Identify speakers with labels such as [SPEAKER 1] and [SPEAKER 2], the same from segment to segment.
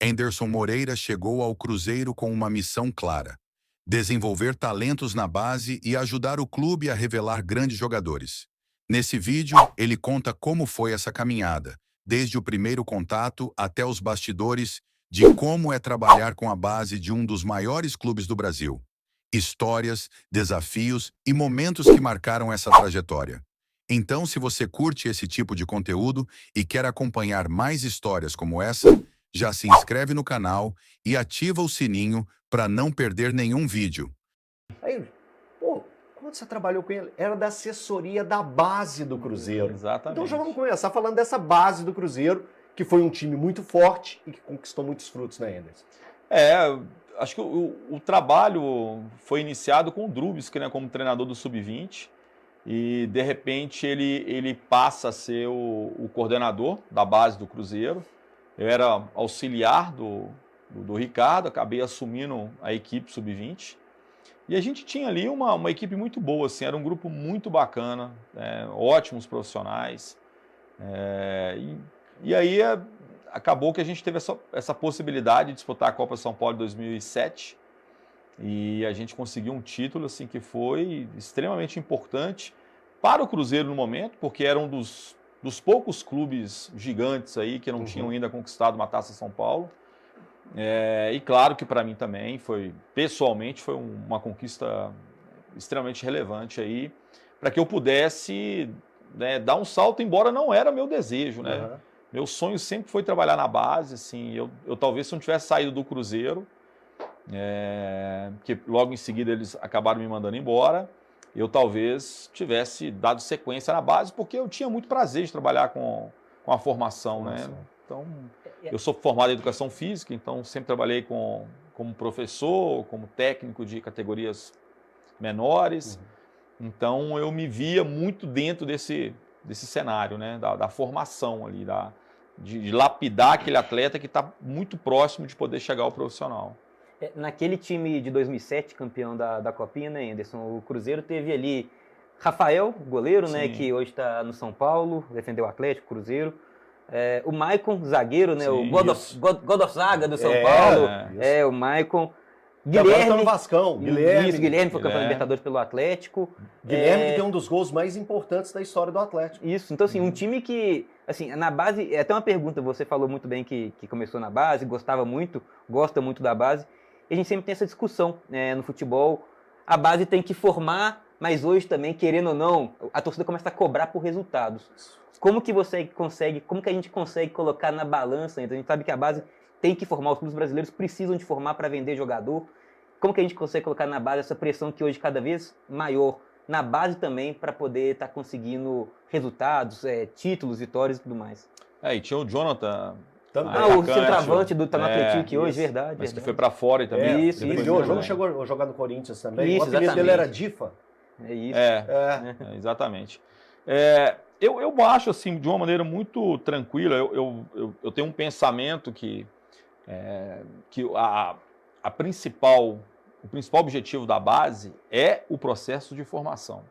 [SPEAKER 1] Anderson Moreira chegou ao Cruzeiro com uma missão clara: desenvolver talentos na base e ajudar o clube a revelar grandes jogadores. Nesse vídeo, ele conta como foi essa caminhada, desde o primeiro contato até os bastidores, de como é trabalhar com a base de um dos maiores clubes do Brasil. Histórias, desafios e momentos que marcaram essa trajetória. Então, se você curte esse tipo de conteúdo e quer acompanhar mais histórias como essa, já se inscreve no canal e ativa o sininho para não perder nenhum vídeo.
[SPEAKER 2] Aí, pô, quando você trabalhou com ele, era da assessoria da base do Cruzeiro.
[SPEAKER 3] Exatamente.
[SPEAKER 2] Então já vamos começar falando dessa base do Cruzeiro, que foi um time muito forte e que conquistou muitos frutos, né, Anderson?
[SPEAKER 3] Acho que o trabalho foi iniciado com o Drubsky, né, como treinador do Sub-20, e de repente ele passa a ser o coordenador da base do Cruzeiro. Eu era auxiliar do Ricardo, acabei assumindo a equipe Sub-20. E a gente tinha ali uma equipe muito boa, assim, era um grupo muito bacana, ótimos profissionais. E aí acabou que a gente teve essa possibilidade de disputar a Copa São Paulo em 2007. E a gente conseguiu um título assim, que foi extremamente importante para o Cruzeiro no momento, porque era um dos poucos clubes gigantes aí que não tinham ainda conquistado uma Taça São Paulo. E claro que para mim também pessoalmente foi uma conquista extremamente relevante aí, para que eu pudesse, né, dar um salto, embora não era meu desejo, né? Meu sonho sempre foi trabalhar na base, assim, eu talvez se não tivesse saído do Cruzeiro, que logo em seguida eles acabaram me mandando embora, eu talvez tivesse dado sequência na base, porque eu tinha muito prazer de trabalhar com a formação, né? Então, eu sou formado em Educação Física, então sempre trabalhei como professor, como técnico de categorias menores, então eu me via muito dentro desse cenário, né? Da formação ali, de lapidar aquele atleta que está muito próximo de poder chegar ao profissional.
[SPEAKER 4] Naquele time de 2007, campeão da Copinha, né, Anderson? O Cruzeiro teve ali Rafael, goleiro, né, que hoje está no São Paulo, defendeu o Atlético, Cruzeiro. O Maicon, zagueiro, né, o God of Zaga do São Paulo. O Maicon.
[SPEAKER 2] Guilherme, agora tá no Vascão.
[SPEAKER 4] Guilherme foi campeão da Libertadores pelo Atlético.
[SPEAKER 2] Guilherme que tem um dos gols mais importantes da história do Atlético.
[SPEAKER 4] Isso, então assim, um time que, assim, na base, é até uma pergunta, você falou muito bem que começou na base, gosta muito da base, e a gente sempre tem essa discussão, né, no futebol, a base tem que formar, mas hoje também, querendo ou não, a torcida começa a cobrar por resultados. Como que a gente consegue colocar na balança, então a gente sabe que a base tem que formar, os clubes brasileiros precisam de formar para vender jogador. Como que a gente consegue colocar na base essa pressão que hoje é cada vez maior, na base também, para poder estar conseguindo resultados, títulos, vitórias e tudo mais?
[SPEAKER 3] E tinha o Jonathan
[SPEAKER 4] também. O centroavante tá no Atlético hoje, verdade.
[SPEAKER 3] Mas que foi para fora também.
[SPEAKER 4] Isso.
[SPEAKER 2] O jogo chegou a jogar no Corinthians também.
[SPEAKER 4] Isso,
[SPEAKER 2] o apelido dele era Difa.
[SPEAKER 3] Exatamente. Eu acho, assim, de uma maneira muito tranquila, eu tenho um pensamento que o principal objetivo da base é o processo de formação.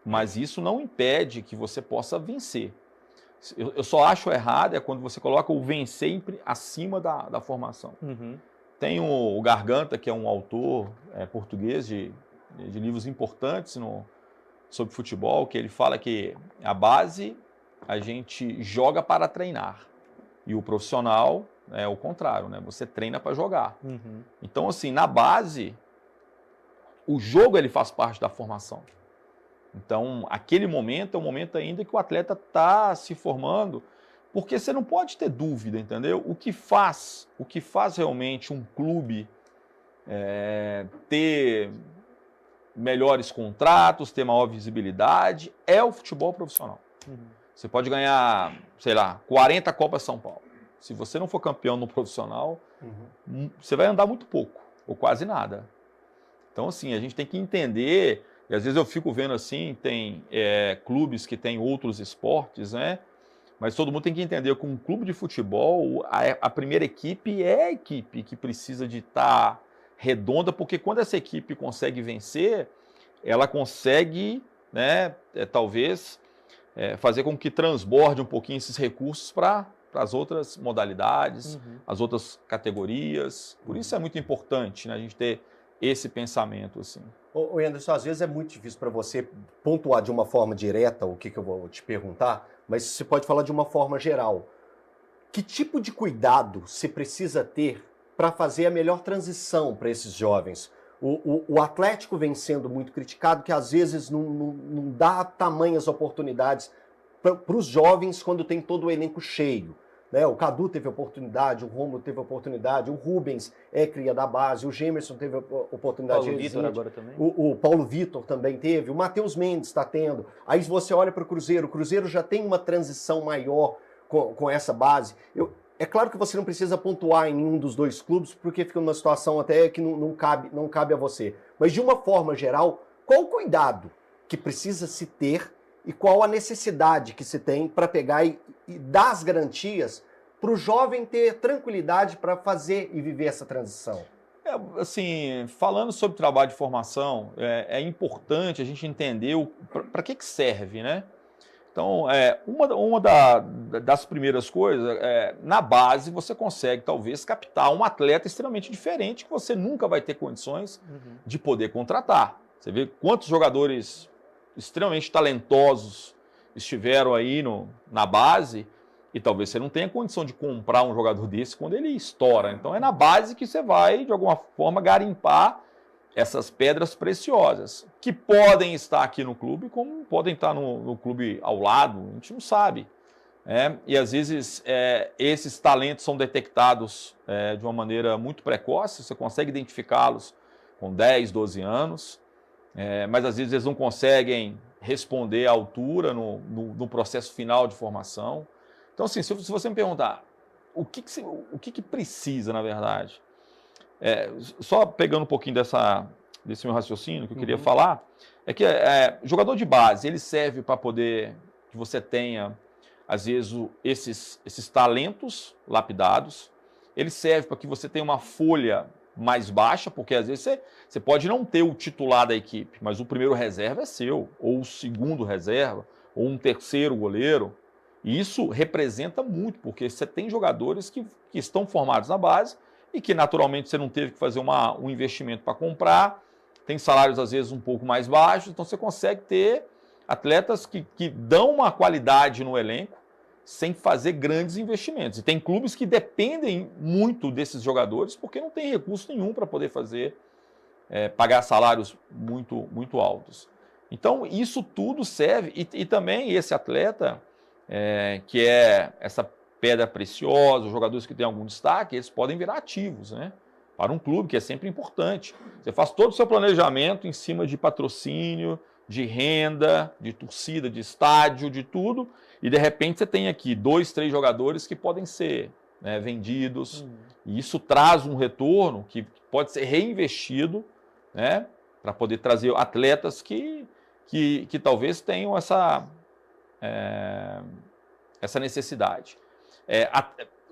[SPEAKER 3] Mas isso não impede que você possa vencer. Eu só acho errado quando você coloca o vencer acima da formação. Tem o Garganta, que é um autor português de livros importantes sobre futebol, que ele fala que a base a gente joga para treinar e o profissional é o contrário, né? Você treina para jogar. Então, assim, na base, o jogo ele faz parte da formação. Então, aquele momento é um momento ainda que o atleta está se formando, porque você não pode ter dúvida, entendeu? O que faz realmente um clube ter melhores contratos, ter maior visibilidade, é o futebol profissional. Você pode ganhar, sei lá, 40 Copas São Paulo. Se você não for campeão no profissional, você vai andar muito pouco, ou quase nada. Então, assim, a gente tem que entender, e às vezes eu fico vendo assim, tem clubes que têm outros esportes, né? Mas todo mundo tem que entender que um clube de futebol, a primeira equipe é a equipe que precisa de estar redonda, porque quando essa equipe consegue vencer, ela consegue, né, talvez, fazer com que transborde um pouquinho esses recursos para as outras modalidades, as outras categorias. Por isso é muito importante, né, a gente ter esse pensamento assim.
[SPEAKER 2] Ô Anderson, às vezes é muito difícil para você pontuar de uma forma direta o que eu vou te perguntar, mas você pode falar de uma forma geral. Que tipo de cuidado se precisa ter para fazer a melhor transição para esses jovens? O Atlético vem sendo muito criticado, que às vezes não dá tamanhas oportunidades para os jovens quando tem todo o elenco cheio. Né? O Cadu teve oportunidade, o Rômulo teve oportunidade, o Rubens é cria da base, o Gemerson teve oportunidade.
[SPEAKER 4] Paulo Vitor agora também.
[SPEAKER 2] O Paulo Vitor também teve, o Matheus Mendes está tendo. Aí você olha para o Cruzeiro já tem uma transição maior com essa base. É claro que você não precisa pontuar em nenhum dos dois clubes, porque fica numa situação até que não cabe a você. Mas de uma forma geral, qual o cuidado que precisa se ter e qual a necessidade que se tem para pegar e dar as garantias para o jovem ter tranquilidade para fazer e viver essa transição?
[SPEAKER 3] Assim, falando sobre trabalho de formação, é importante a gente entender para que serve, né? Então, uma das primeiras coisas, na base você consegue talvez captar um atleta extremamente diferente que você nunca vai ter condições de poder contratar. Você vê quantos jogadores extremamente talentosos estiveram aí na base e talvez você não tenha condição de comprar um jogador desse quando ele estoura. Então é na base que você vai, de alguma forma, garimpar essas pedras preciosas, que podem estar aqui no clube, como podem estar no clube ao lado, a gente não sabe. E às vezes esses talentos são detectados de uma maneira muito precoce, você consegue identificá-los com 10, 12 anos, mas às vezes eles não conseguem responder à altura no processo final de formação. Então, assim, se você me perguntar o que precisa, na verdade, só pegando um pouquinho desse meu raciocínio que eu queria falar, é que jogador de base, ele serve para poder que você tenha, às vezes, esses talentos lapidados, ele serve para que você tenha uma folha mais baixa, porque às vezes você pode não ter o titular da equipe, mas o primeiro reserva é seu, ou o segundo reserva, ou um terceiro goleiro, e isso representa muito, porque você tem jogadores que estão formados na base e que naturalmente você não teve que fazer um investimento para comprar, tem salários às vezes um pouco mais baixos, então você consegue ter atletas que dão uma qualidade no elenco sem fazer grandes investimentos. E tem clubes que dependem muito desses jogadores porque não tem recurso nenhum para poder pagar salários muito, muito altos. Então isso tudo serve, e também esse atleta, que é essa pedra preciosa, os jogadores que têm algum destaque, eles podem virar ativos, né? Para um clube, que é sempre importante. Você faz todo o seu planejamento em cima de patrocínio, de renda, de torcida, de estádio, de tudo, e de repente você tem aqui 2, 3 jogadores que podem ser vendidos, e isso traz um retorno que pode ser reinvestido, né, para poder trazer atletas que talvez tenham essa necessidade.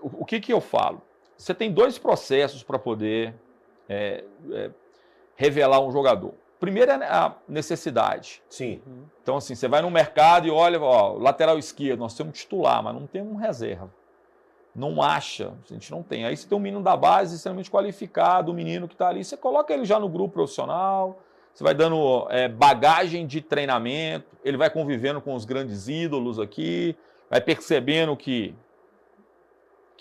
[SPEAKER 3] O que eu falo? Você tem 2 processos para poder revelar um jogador. Primeiro é a necessidade.
[SPEAKER 2] Sim.
[SPEAKER 3] Então, assim, você vai no mercado e olha, lateral esquerdo, nós temos titular, mas não temos um reserva. Não acha, a gente não tem. Aí você tem um menino da base extremamente qualificado, um menino que está ali, você coloca ele já no grupo profissional, você vai dando bagagem de treinamento, ele vai convivendo com os grandes ídolos aqui, vai percebendo que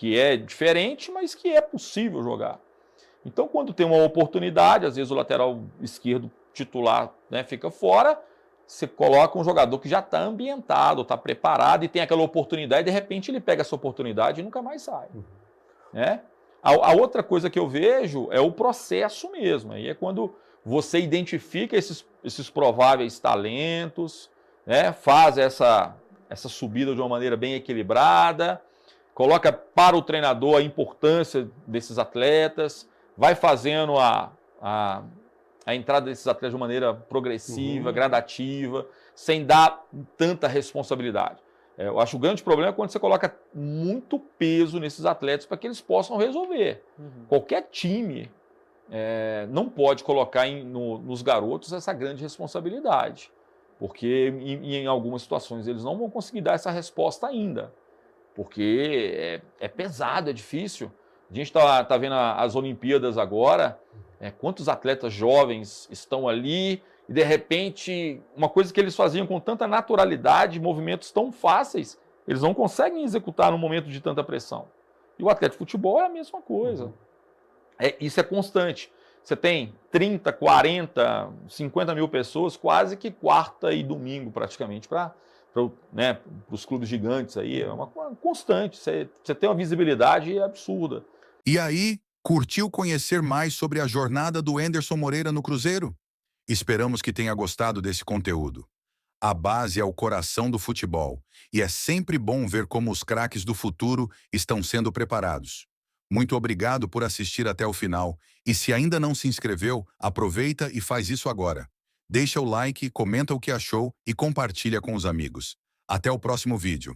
[SPEAKER 3] é diferente, mas que é possível jogar. Então, quando tem uma oportunidade, às vezes o lateral esquerdo titular, né, fica fora, você coloca um jogador que já está ambientado, está preparado e tem aquela oportunidade, e de repente ele pega essa oportunidade e nunca mais sai. Né? A outra coisa que eu vejo é o processo mesmo. Aí é quando você identifica esses prováveis talentos, né, faz essa subida de uma maneira bem equilibrada, coloca para o treinador a importância desses atletas, vai fazendo a entrada desses atletas de uma maneira progressiva, gradativa, sem dar tanta responsabilidade. Eu acho que o grande problema é quando você coloca muito peso nesses atletas para que eles possam resolver. Qualquer time não pode colocar nos garotos essa grande responsabilidade, porque em algumas situações eles não vão conseguir dar essa resposta ainda. porque é pesado, é difícil. A gente tá vendo as Olimpíadas agora, quantos atletas jovens estão ali, e de repente, uma coisa que eles faziam com tanta naturalidade, movimentos tão fáceis, eles não conseguem executar num momento de tanta pressão. E o atleta de futebol é a mesma coisa. Isso é constante. Você tem 30, 40, 50 mil pessoas, quase que quarta e domingo, praticamente, para os clubes gigantes aí. É uma constante. Você tem uma visibilidade absurda.
[SPEAKER 1] E aí, curtiu conhecer mais sobre a jornada do Anderson Moreira no Cruzeiro? Esperamos que tenha gostado desse conteúdo. A base é o coração do futebol, e é sempre bom ver como os craques do futuro estão sendo preparados. Muito obrigado por assistir até o final, e se ainda não se inscreveu, aproveita e faz isso agora. Deixa o like, comenta o que achou e compartilha com os amigos. Até o próximo vídeo.